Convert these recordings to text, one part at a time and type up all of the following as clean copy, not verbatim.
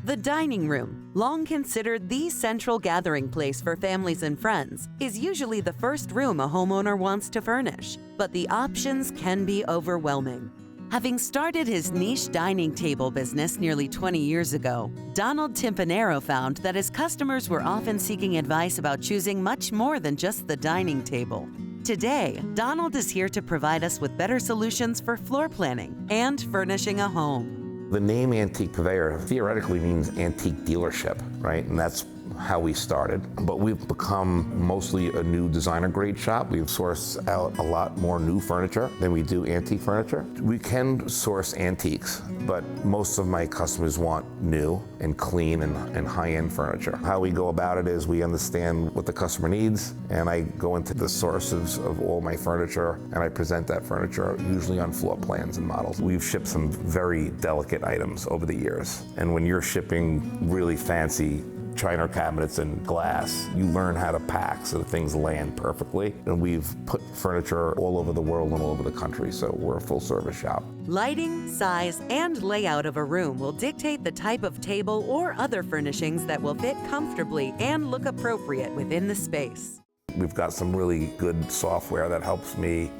The dining room, long considered the central gathering place for families and friends, is usually the first room a homeowner wants to furnish, but the options can be overwhelming. Having started his niche dining table business nearly 20 years ago, Donald Timpanero found that his customers were often seeking advice about choosing much more than just the dining table. Today, Donald is here to provide us with better solutions for floor planning and furnishing a home. The name AntiquePurveyor theoretically means antique dealership, right? And that's how we started. But we've become mostly a new designer grade shop. We've sourced out a lot more new furniture than we do antique furniture. We can source antiques, but most of my customers want new and clean and high-end furniture. How we go about it is we understand what the customer needs, and I go into the sources of all my furniture, and I present that furniture usually on floor plans and models. We've shipped some very delicate items over the years, and when you're shipping really fancy china cabinets and glass, you learn how to pack so that things land perfectly. And we've put furniture all over the world and all over the country, so we're a full service shop. Lighting, size, and layout of a room will dictate the type of table or other furnishings that will fit comfortably and look appropriate within the space. We've got some really good software that helps me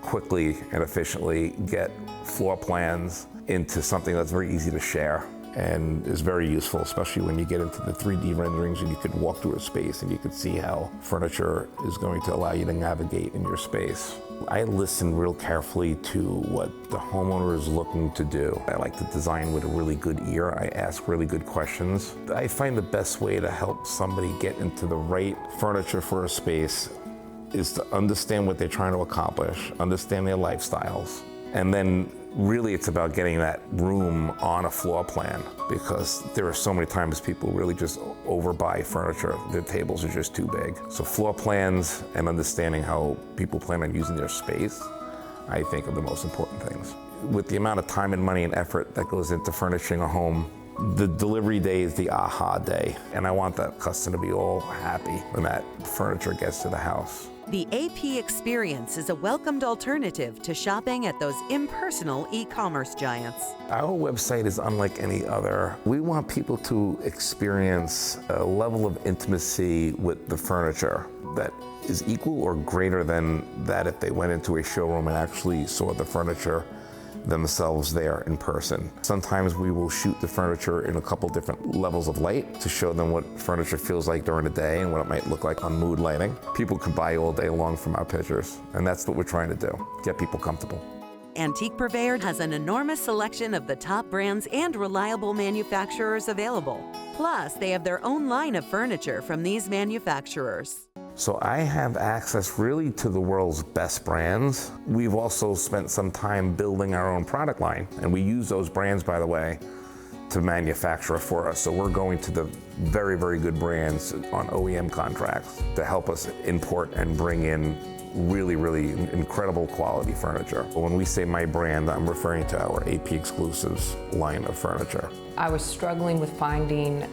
quickly and efficiently get floor plans into something that's very easy to share and is very useful, especially when you get into the 3D renderings and you could walk through a space and you could see how furniture is going to allow you to navigate in your space. I listen real carefully to what the homeowner is looking to do. I like to design with a really good ear. I ask really good questions. I find the best way to help somebody get into the right furniture for a space is to understand what they're trying to accomplish, understand their lifestyles, and then really it's about getting that room on a floor plan, because there are so many times people really just overbuy furniture. Their tables are just too big. So floor plans and understanding how people plan on using their space, I think, are the most important things. With the amount of time and money and effort that goes into furnishing a home, the delivery day is the aha day, and I want that customer to be all happy when that furniture gets to the house. The AP experience is a welcomed alternative to shopping at those impersonal e-commerce giants. Our website is unlike any other. We want people to experience a level of intimacy with the furniture that is equal or greater than that if they went into a showroom and actually saw the furniture themselves there in person. Sometimes we will shoot the furniture in a couple different levels of light to show them what furniture feels like during the day and what it might look like on mood lighting. People could buy all day long from our pictures, and that's what we're trying to do, get people comfortable. AntiquePurveyor has an enormous selection of the top brands and reliable manufacturers available. Plus, they have their own line of furniture from these manufacturers. So I have access really to the world's best brands. We've also spent some time building our own product line, and we use those brands, by the way, to manufacture for us. So we're going to the very, very good brands on OEM contracts to help us import and bring in really, really incredible quality furniture. When we say my brand, I'm referring to our AP Exclusives line of furniture. I was struggling with finding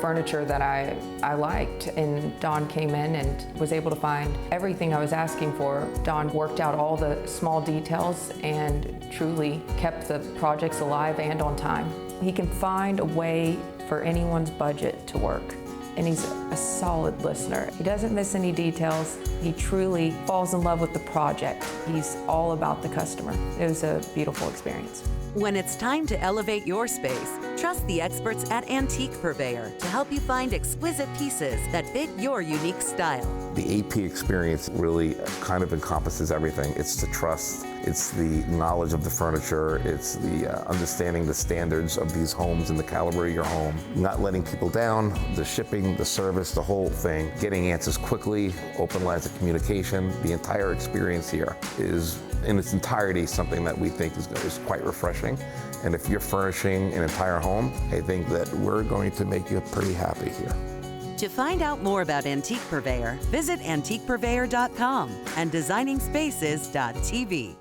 furniture that I liked, and Don came in and was able to find everything I was asking for. Don worked out all the small details and truly kept the projects alive and on time. He can find a way for anyone's budget to work, and he's a solid listener. He doesn't miss any details. He truly falls in love with the project. He's all about the customer. It was a beautiful experience. When it's time to elevate your space, trust the experts at AntiquePurveyor to help you find exquisite pieces that fit your unique style. The AP experience really kind of encompasses everything. It's the trust, it's the knowledge of the furniture, it's the understanding the standards of these homes and the caliber of your home, not letting people down, the shipping, the service, the whole thing, getting answers quickly, open lines of communication. The entire experience here is in its entirety something that we think is quite refreshing. And if you're furnishing an entire home, I think that we're going to make you pretty happy here. To find out more about AntiquePurveyor, visit AntiquePurveyor.com and Designingspaces.tv.